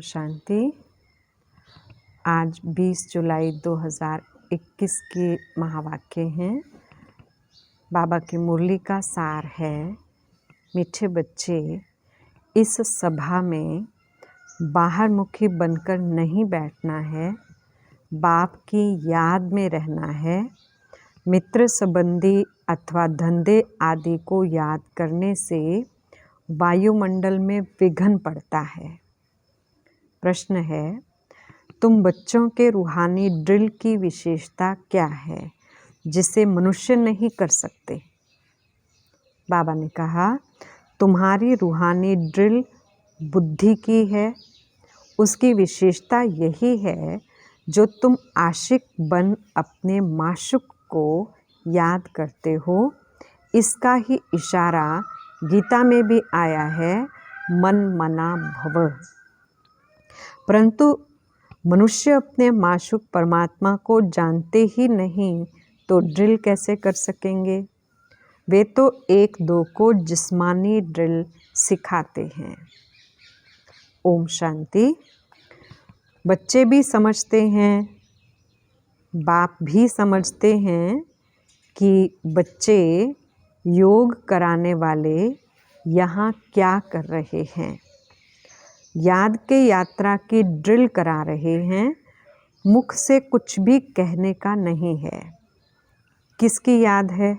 शांति। आज 20 जुलाई 2021 के महावाक्य हैं। बाबा की मुरली का सार है, मीठे बच्चे, इस सभा में बाहर मुखी बनकर नहीं बैठना है, बाप की याद में रहना है। मित्र संबंधी अथवा धंधे आदि को याद करने से वायुमंडल में विघ्न पड़ता है। प्रश्न है, तुम बच्चों के रूहानी ड्रिल की विशेषता क्या है जिसे मनुष्य नहीं कर सकते? बाबा ने कहा, तुम्हारी रूहानी ड्रिल बुद्धि की है। उसकी विशेषता यही है जो तुम आशिक बन अपने माशुक को याद करते हो। इसका ही इशारा गीता में भी आया है, मन मना भव। परंतु मनुष्य अपने माशुक परमात्मा को जानते ही नहीं तो ड्रिल कैसे कर सकेंगे? वे तो एक दो को जिस्मानी ड्रिल सिखाते हैं। ओम शांति। बच्चे भी समझते हैं, बाप भी समझते हैं कि बच्चे योग कराने वाले यहाँ क्या कर रहे हैं। याद के यात्रा की ड्रिल करा रहे हैं। मुख से कुछ भी कहने का नहीं है। किसकी याद है?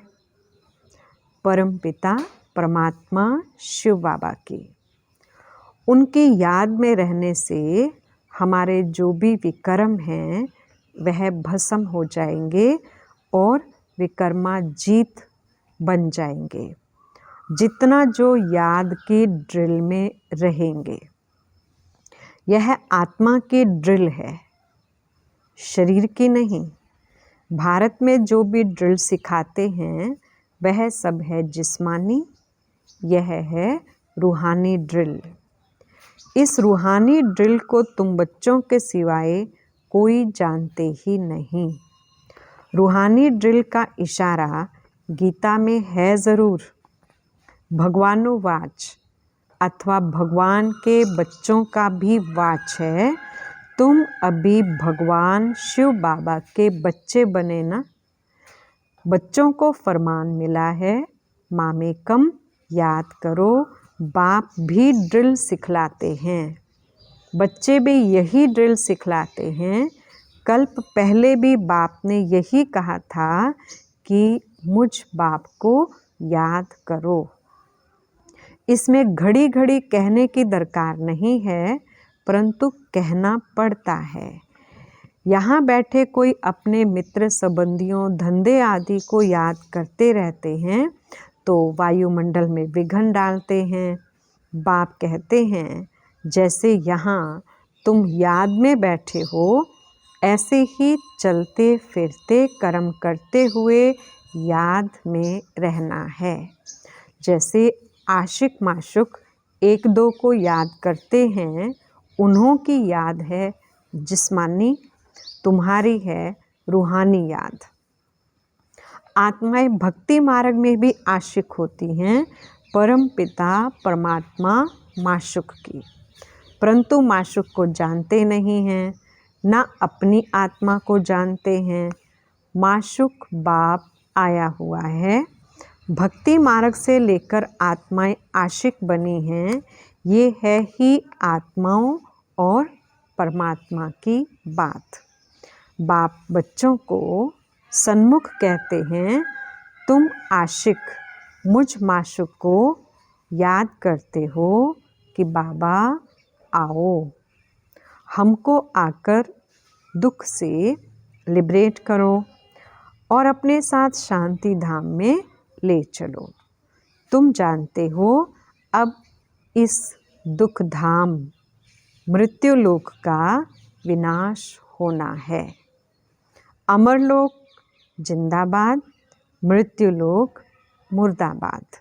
परमपिता परमात्मा शिव बाबा की। उनकी याद में रहने से हमारे जो भी विकर्म हैं वह भस्म हो जाएंगे और विकर्मा जीत बन जाएंगे, जितना जो याद की ड्रिल में रहेंगे। यह आत्मा की ड्रिल है, शरीर की नहीं। भारत में जो भी ड्रिल सिखाते हैं वह सब है जिस्मानी, यह है रूहानी ड्रिल। इस रूहानी ड्रिल को तुम बच्चों के सिवाय कोई जानते ही नहीं। रूहानी ड्रिल का इशारा गीता में है ज़रूर। भगवानुवाच अथवा भगवान के बच्चों का भी वाच है, तुम अभी भगवान शिव बाबा के बच्चे बने ना। बच्चों को फरमान मिला है, मामेकम याद करो। बाप भी ड्रिल सिखलाते हैं, बच्चे भी यही ड्रिल सिखलाते हैं। कल्प पहले भी बाप ने यही कहा था कि मुझ बाप को याद करो। इसमें घड़ी घड़ी कहने की दरकार नहीं है, परंतु कहना पड़ता है। यहाँ बैठे कोई अपने मित्र संबंधियों धंधे आदि को याद करते रहते हैं तो वायुमंडल में विघ्न डालते हैं। बाप कहते हैं, जैसे यहाँ तुम याद में बैठे हो, ऐसे ही चलते फिरते कर्म करते हुए याद में रहना है। जैसे आशिक माशुक एक दो को याद करते हैं, उन्हों की याद है जिस्मानी, तुम्हारी है रूहानी याद। आत्माएं भक्ति मार्ग में भी आशिक होती हैं परम पिता परमात्मा माशुक की, परंतु माशुक को जानते नहीं हैं, ना अपनी आत्मा को जानते हैं। माशुक बाप आया हुआ है। भक्ति मार्ग से लेकर आत्माएं आशिक बनी हैं। ये है ही आत्माओं और परमात्मा की बात। बाप बच्चों को सन्मुख कहते हैं, तुम आशिक मुझ माशुक को याद करते हो कि बाबा आओ, हमको आकर दुख से लिबरेट करो और अपने साथ शांति धाम में ले चलो। तुम जानते हो अब इस दुख धाम मृत्युलोक का विनाश होना है। अमरलोक जिंदाबाद, मृत्युलोक मुर्दाबाद।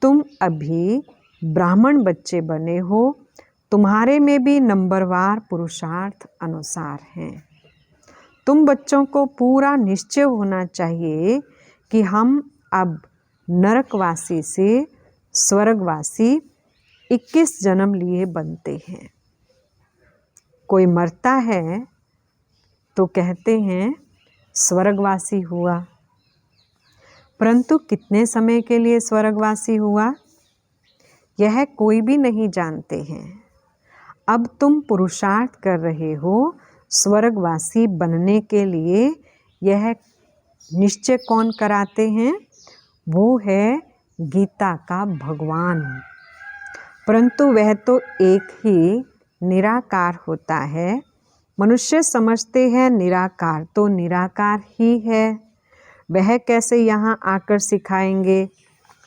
तुम अभी ब्राह्मण बच्चे बने हो, तुम्हारे में भी नंबरवार पुरुषार्थ अनुसार हैं। तुम बच्चों को पूरा निश्चय होना चाहिए कि हम अब नरकवासी से स्वर्गवासी 21 जन्म लिए बनते हैं। कोई मरता है तो कहते हैं स्वर्गवासी हुआ, परंतु कितने समय के लिए स्वर्गवासी हुआ यह कोई भी नहीं जानते हैं। अब तुम पुरुषार्थ कर रहे हो स्वर्गवासी बनने के लिए, यह निश्चय कौन कराते हैं? वो है गीता का भगवान। परंतु वह तो एक ही निराकार होता है। मनुष्य समझते हैं निराकार तो निराकार ही है, वह कैसे यहाँ आकर सिखाएंगे?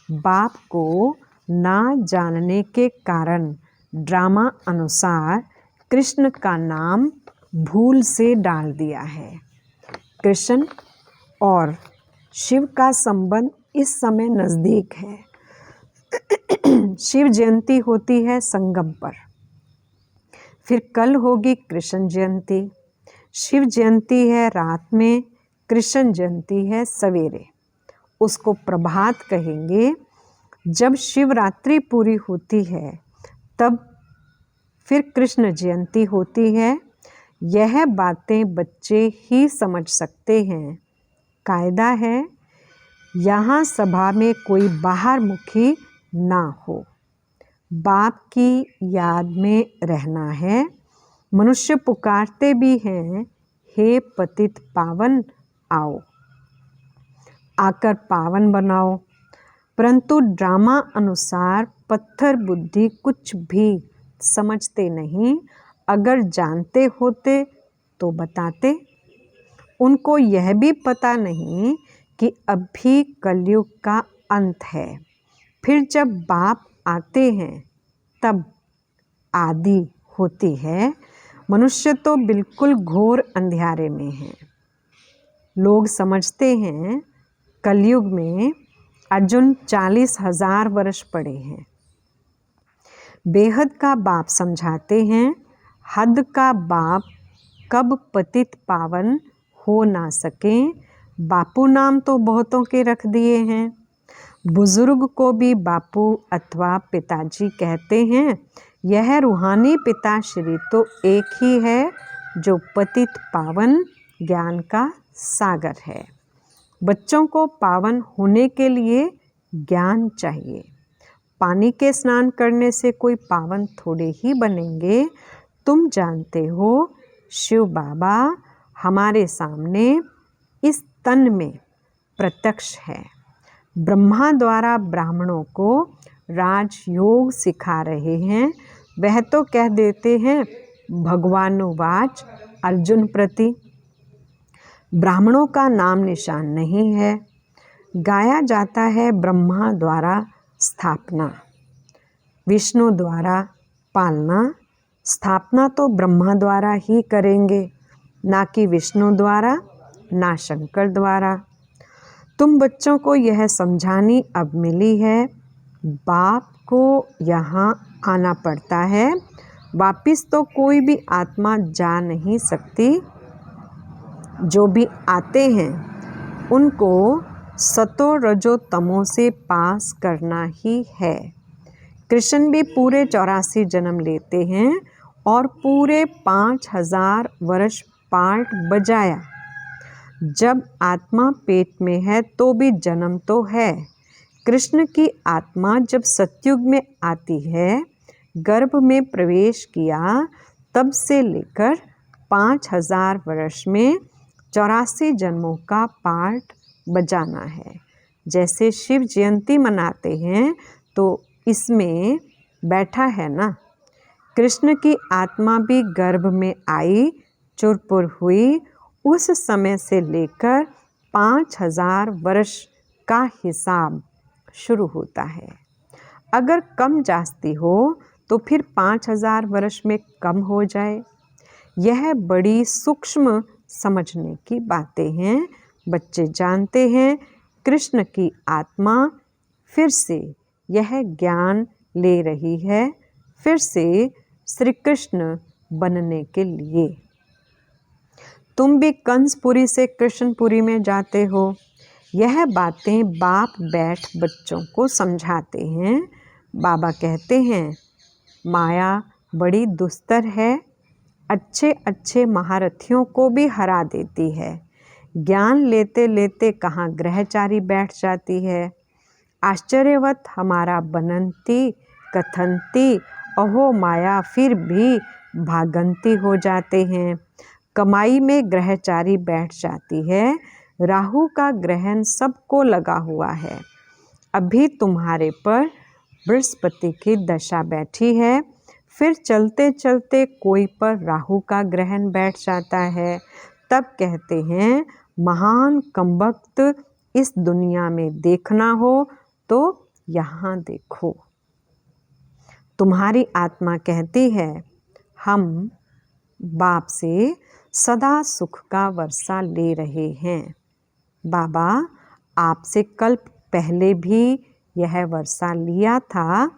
बाप को ना जानने के कारण ड्रामा अनुसार कृष्ण का नाम भूल से डाल दिया है। कृष्ण और शिव का संबंध इस समय नज़दीक है। शिव जयंती होती है संगम पर, फिर कल होगी कृष्ण जयंती। शिव जयंती है रात में, कृष्ण जयंती है सवेरे। उसको प्रभात कहेंगे। जब शिवरात्रि पूरी होती है तब फिर कृष्ण जयंती होती है। यह बातें बच्चे ही समझ सकते हैं। कायदा है यहाँ सभा में कोई बाहर मुखी ना हो। बाप की याद में रहना है। मनुष्य पुकारते भी हैं, हे पतित पावन आओ, आकर पावन बनाओ। परंतु ड्रामा अनुसार पत्थर बुद्धि कुछ भी समझते नहीं। अगर जानते होते तो बताते। उनको यह भी पता नहीं कि अभी कलयुग का अंत है। फिर जब बाप आते हैं तब आदि होती है। मनुष्य तो बिल्कुल घोर अंधियारे में है। लोग समझते हैं कलयुग में अर्जुन 40,000 वर्ष पड़े हैं। बेहद का बाप समझाते हैं हद का बाप कब पतित पावन हो ना सके। बापू नाम तो बहुतों के रख दिए हैं। बुजुर्ग को भी बापू अथवा पिताजी कहते हैं। यह रूहानी पिताश्री तो एक ही है जो पतित पावन ज्ञान का सागर है। बच्चों को पावन होने के लिए ज्ञान चाहिए। पानी के स्नान करने से कोई पावन थोड़े ही बनेंगे। तुम जानते हो शिव बाबा हमारे सामने इस तन में प्रत्यक्ष है। ब्रह्मा द्वारा ब्राह्मणों को राजयोग सिखा रहे हैं। वह तो कह देते हैं भगवानुवाच अर्जुन प्रति। ब्राह्मणों का नाम निशान नहीं है। गाया जाता है ब्रह्मा द्वारा स्थापना, विष्णु द्वारा पालना। स्थापना तो ब्रह्मा द्वारा ही करेंगे, ना कि विष्णु द्वारा, ना शंकर द्वारा। तुम बच्चों को यह समझानी अब मिली है। बाप को यहाँ आना पड़ता है। वापिस तो कोई भी आत्मा जा नहीं सकती। जो भी आते हैं उनको सतो रजो तमो से पास करना ही है। कृष्ण भी पूरे 84 जन्म लेते हैं और पूरे 5000 वर्ष पाठ बजाया। जब आत्मा पेट में है तो भी जन्म तो है। कृष्ण की आत्मा जब सतयुग में आती है, गर्भ में प्रवेश किया, तब से लेकर 5000 वर्ष में 84 जन्मों का पाठ बजाना है। जैसे शिव जयंती मनाते हैं तो इसमें बैठा है ना। कृष्ण की आत्मा भी गर्भ में आई, चुरपुर हुई, उस समय से लेकर 5000 वर्ष का हिसाब शुरू होता है। अगर कम जास्ती हो तो फिर 5000 वर्ष में कम हो जाए। यह बड़ी सूक्ष्म समझने की बातें हैं। बच्चे जानते हैं कृष्ण की आत्मा फिर से यह ज्ञान ले रही है, फिर से श्री कृष्ण बनने के लिए। तुम भी कंसपुरी से कृष्णपुरी में जाते हो। यह बातें बाप बैठ बच्चों को समझाते हैं। बाबा कहते हैं माया बड़ी दुस्तर है, अच्छे अच्छे महारथियों को भी हरा देती है। ज्ञान लेते लेते कहाँ ग्रहचारी बैठ जाती है। आश्चर्यवत हमारा बनंती कथनती अहो माया फिर भी भागंती हो जाते हैं। कमाई में ग्रहचारी बैठ जाती है। राहु का ग्रहण सबको लगा हुआ है। अभी तुम्हारे पर बृहस्पति की दशा बैठी है, फिर चलते चलते कोई पर राहु का ग्रहण बैठ जाता है। तब कहते हैं महान कमबख्त इस दुनिया में देखना हो तो यहाँ देखो। तुम्हारी आत्मा कहती है हम बाप से सदा सुख का वर्षा ले रहे हैं। बाबा आपसे कल्प पहले भी यह वर्षा लिया था,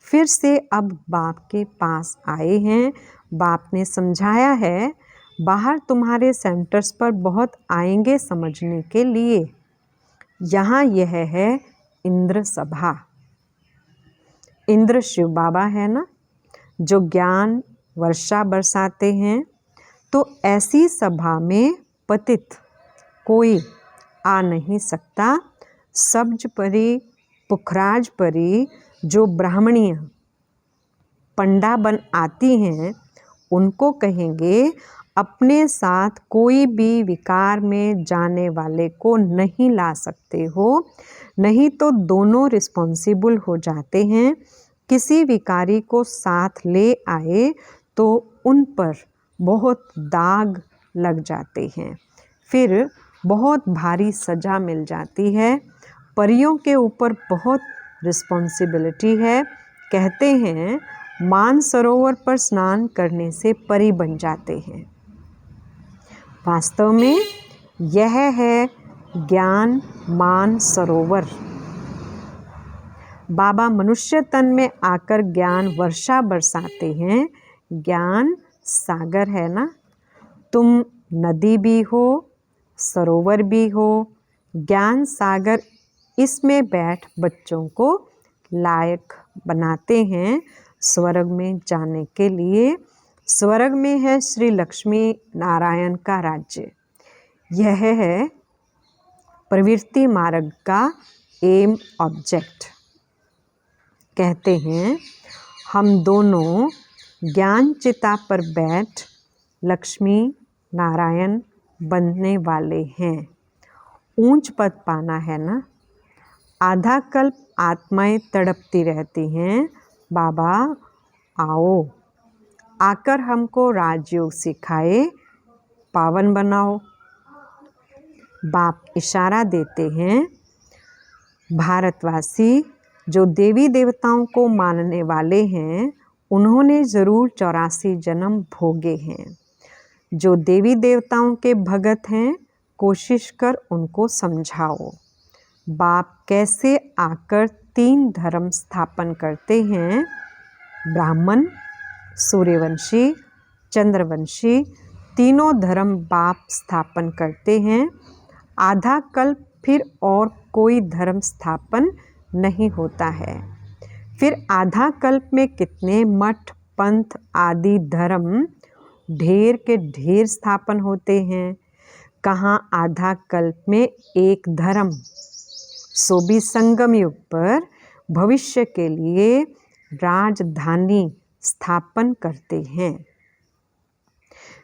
फिर से अब बाप के पास आए हैं। बाप ने समझाया है बाहर तुम्हारे सेंटर्स पर बहुत आएंगे समझने के लिए। यहाँ यह है इंद्र सभा। इंद्र शिव बाबा है ना, जो ज्ञान वर्षा बरसाते हैं। तो ऐसी सभा में पतित कोई आ नहीं सकता। सब्ज परी पुखराज परी जो ब्राह्मणीय पंडा बन आती हैं, उनको कहेंगे अपने साथ कोई भी विकार में जाने वाले को नहीं ला सकते हो, नहीं तो दोनों रिस्पॉन्सिबल हो जाते हैं। किसी विकारी को साथ ले आए तो उन पर बहुत दाग लग जाते हैं, फिर बहुत भारी सज़ा मिल जाती है। परियों के ऊपर बहुत रिस्पॉन्सिबिलिटी है। कहते हैं मानसरोवर पर स्नान करने से परी बन जाते हैं। वास्तव में यह है ज्ञान मानसरोवर। बाबा मनुष्य तन में आकर ज्ञान वर्षा बरसाते हैं। ज्ञान सागर है ना, तुम नदी भी हो सरोवर भी हो। ज्ञान सागर इसमें बैठ बच्चों को लायक बनाते हैं स्वर्ग में जाने के लिए। स्वर्ग में है श्री लक्ष्मी नारायण का राज्य। यह है प्रवृत्ति मार्ग का एम ऑब्जेक्ट। कहते हैं हम दोनों ज्ञान चिता पर बैठ लक्ष्मी नारायण बनने वाले हैं। ऊंच पद पाना है ना। आधा कल्प आत्माएं तड़पती रहती हैं बाबा आओ, आकर हमको राजयोग सिखाए, पावन बनाओ। बाप इशारा देते हैं भारतवासी जो देवी देवताओं को मानने वाले हैं, उन्होंने ज़रूर 84 जन्म भोगे हैं। जो देवी देवताओं के भगत हैं, कोशिश कर उनको समझाओ। बाप कैसे आकर 3 धर्म स्थापन करते हैं, ब्राह्मण, सूर्यवंशी, चंद्रवंशी, तीनों धर्म बाप स्थापन करते हैं। आधा कल्प फिर और कोई धर्म स्थापन नहीं होता है। फिर आधा कल्प में कितने मठ पंथ आदि धर्म ढेर के ढेर स्थापन होते हैं। कहाँ आधा कल्प में एक धर्म, सो भी संगम युग पर भविष्य के लिए राजधानी स्थापन करते हैं।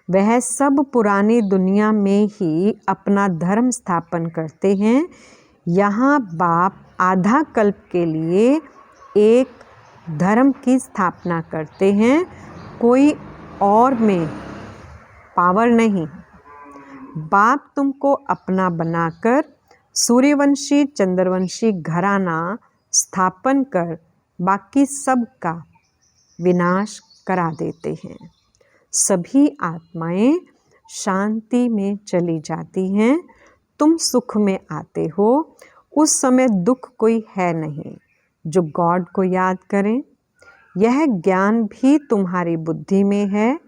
वह सब पुरानी दुनिया में ही अपना धर्म स्थापन करते हैं। यहाँ बाप आधा कल्प के लिए एक धर्म की स्थापना करते हैं, कोई और में पावर नहीं। बाप तुमको अपना बनाकर सूर्यवंशी चंद्रवंशी घराना स्थापन कर बाकी सब का विनाश करा देते हैं। सभी आत्माएं शांति में चली जाती हैं। तुम सुख में आते हो, उस समय दुख कोई है नहीं जो गॉड को याद करें। यह ज्ञान भी तुम्हारी बुद्धि में है।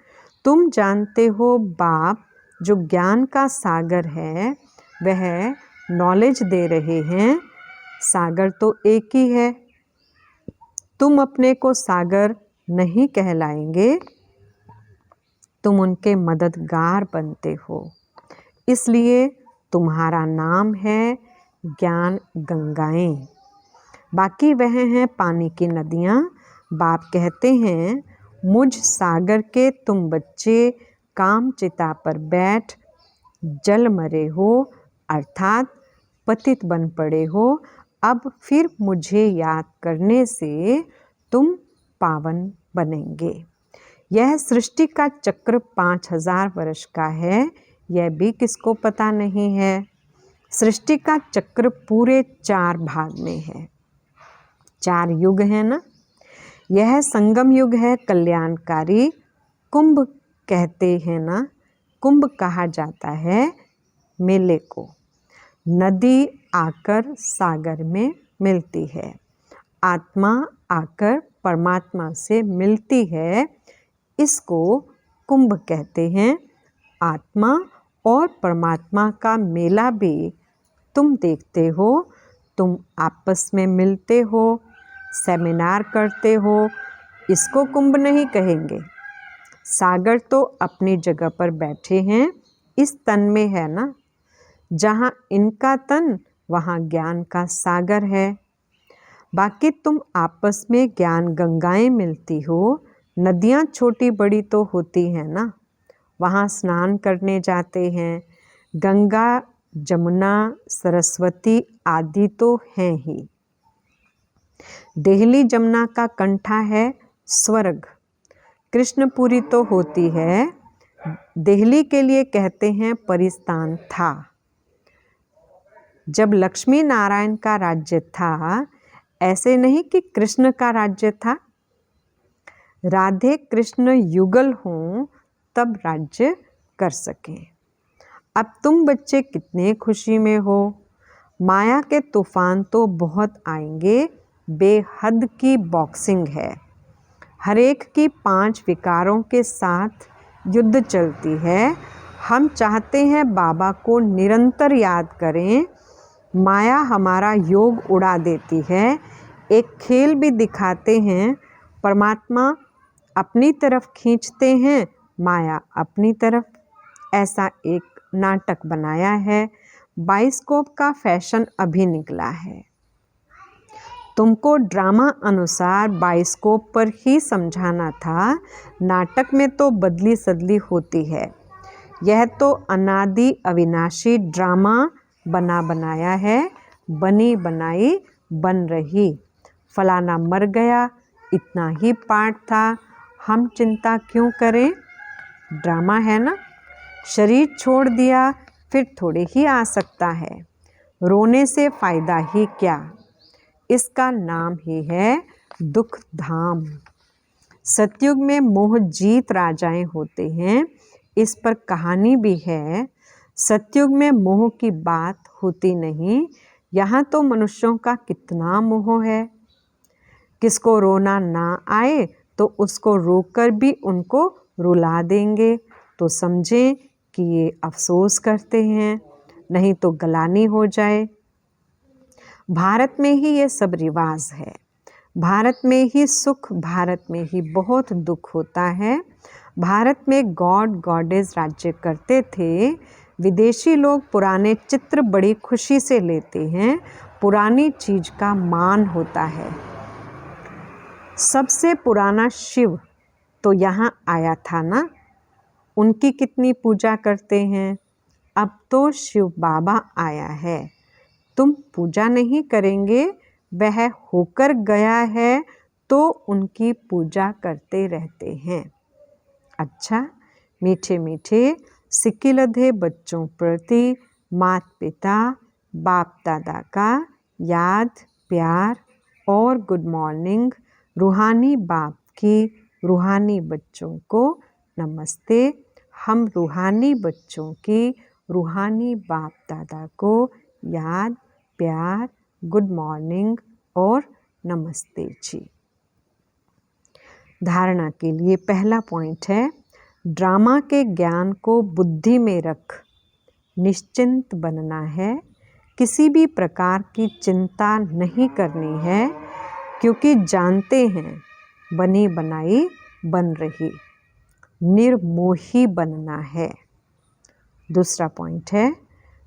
तुम जानते हो बाप जो ज्ञान का सागर है, वह नॉलेज दे रहे हैं। सागर तो एक ही है। तुम अपने को सागर नहीं कहलाएंगे, तुम उनके मददगार बनते हो। इसलिए तुम्हारा नाम है ज्ञान गंगाएं। बाकी वह हैं पानी की नदियाँ। बाप कहते हैं, मुझ सागर के तुम बच्चे काम चिता पर बैठ जल मरे हो, अर्थात पतित बन पड़े हो। अब फिर मुझे याद करने से तुम पावन बनेंगे। यह सृष्टि का चक्र 5000 वर्ष का है, यह भी किसको पता नहीं है। सृष्टि का चक्र पूरे 4 भाग में है। 4 युग है ना। यह संगम युग है, कल्याणकारी। कुंभ कहते हैं ना, कुंभ कहा जाता है मेले को। नदी आकर सागर में मिलती है, आत्मा आकर परमात्मा से मिलती है, इसको कुंभ कहते हैं। आत्मा और परमात्मा का मेला भी तुम देखते हो। तुम आपस में मिलते हो, सेमिनार करते हो, इसको कुंभ नहीं कहेंगे। सागर तो अपनी जगह पर बैठे हैं, इस तन में है ना। जहाँ इनका तन वहाँ ज्ञान का सागर है। बाकी तुम आपस में ज्ञान गंगाएं मिलती हो। नदियाँ छोटी बड़ी तो होती हैं ना, वहाँ स्नान करने जाते हैं। गंगा, जमुना, सरस्वती आदि तो हैं ही। देहली जमुना का कंठा है स्वर्ग। कृष्णपुरी तो होती है। देहली के लिए कहते हैं परिस्तान था। जब लक्ष्मी नारायण का राज्य था, ऐसे नहीं कि कृष्ण का राज्य था। राधे कृष्ण युगल हों तब राज्य कर सकें। अब तुम बच्चे कितने खुशी में हो। माया के तूफान तो बहुत आएंगे, बेहद की बॉक्सिंग है। हर एक की 5 विकारों के साथ युद्ध चलती है। हम चाहते हैं बाबा को निरंतर याद करें। माया हमारा योग उड़ा देती है। एक खेल भी दिखाते हैं, परमात्मा अपनी तरफ खींचते हैं, माया अपनी तरफ। ऐसा एक नाटक बनाया है। बाइस्कोप का फैशन अभी निकला है। तुमको ड्रामा अनुसार बाइस्कोप पर ही समझाना था। नाटक में तो बदली सदली होती है। यह तो अनादि अविनाशी ड्रामा बना बनाया है। बनी बनाई बन रही। फलाना मर गया, इतना ही पार्ट था, हम चिंता क्यों करें। ड्रामा है ना। शरीर छोड़ दिया फिर थोड़े ही आ सकता है। रोने से फ़ायदा ही क्या। इसका नाम ही है दुख धाम। सतयुग में मोह जीत राजाएं होते हैं, इस पर कहानी भी है। सतयुग में मोह की बात होती नहीं। यहाँ तो मनुष्यों का कितना मोह है। किसको रोना ना आए तो उसको रोकर भी उनको रुला देंगे, तो समझें कि ये अफसोस करते हैं, नहीं तो गलानी हो जाए। भारत में ही ये सब रिवाज है। भारत में ही सुख, भारत में ही बहुत दुख होता है। भारत में गॉड गॉडेस राज्य करते थे। विदेशी लोग पुराने चित्र बड़ी खुशी से लेते हैं। पुरानी चीज का मान होता है। सबसे पुराना शिव तो यहाँ आया था ना, उनकी कितनी पूजा करते हैं। अब तो शिव बाबा आया है, तुम पूजा नहीं करेंगे, वह होकर गया है तो उनकी पूजा करते रहते हैं। अच्छा, मीठे मीठे सिक्किलधे बच्चों प्रति माता पिता बाप दादा का याद, प्यार और गुड मॉर्निंग। रूहानी बाप की रूहानी बच्चों को नमस्ते। हम रूहानी बच्चों की रूहानी बाप दादा को याद, प्यार, गुड मॉर्निंग और नमस्ते जी। धारणा के लिए पहला पॉइंट है, ड्रामा के ज्ञान को बुद्धि में रख निश्चिंत बनना है। किसी भी प्रकार की चिंता नहीं करनी है, क्योंकि जानते हैं बनी बनाई बन रही। निर्मोही बनना है। दूसरा पॉइंट है,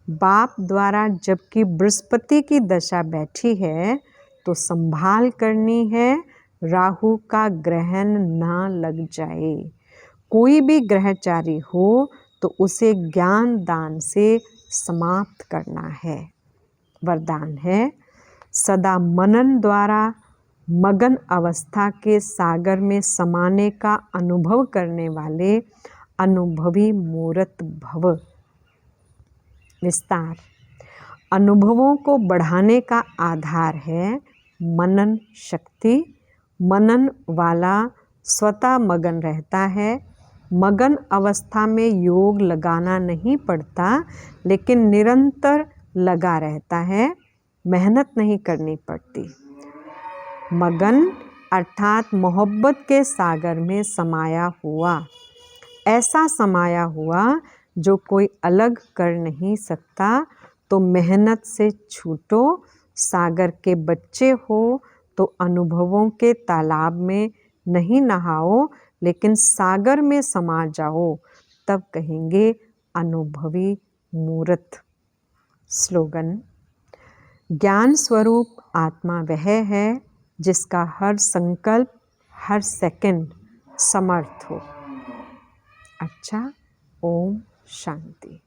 बाप द्वारा जबकि बृहस्पति की दशा बैठी है तो संभाल करनी है, राहु का ग्रहण ना लग जाए। कोई भी ग्रहचारी हो तो उसे ज्ञान दान से समाप्त करना है। वरदान है, सदा मनन द्वारा मगन अवस्था के सागर में समाने का अनुभव करने वाले अनुभवी मूर्त भव। विस्तार, अनुभवों को बढ़ाने का आधार है मनन शक्ति। मनन वाला स्वतः मगन रहता है। मगन अवस्था में योग लगाना नहीं पड़ता, लेकिन निरंतर लगा रहता है, मेहनत नहीं करनी पड़ती। मगन अर्थात मोहब्बत के सागर में समाया हुआ, ऐसा समाया हुआ जो कोई अलग कर नहीं सकता। तो मेहनत से छूटो, सागर के बच्चे हो तो अनुभवों के तालाब में नहीं नहाओ, लेकिन सागर में समा जाओ, तब कहेंगे अनुभवी मूर्त। स्लोगन, ज्ञान स्वरूप आत्मा वह है जिसका हर संकल्प, हर सेकंड समर्थ हो। अच्छा, ओम शांति।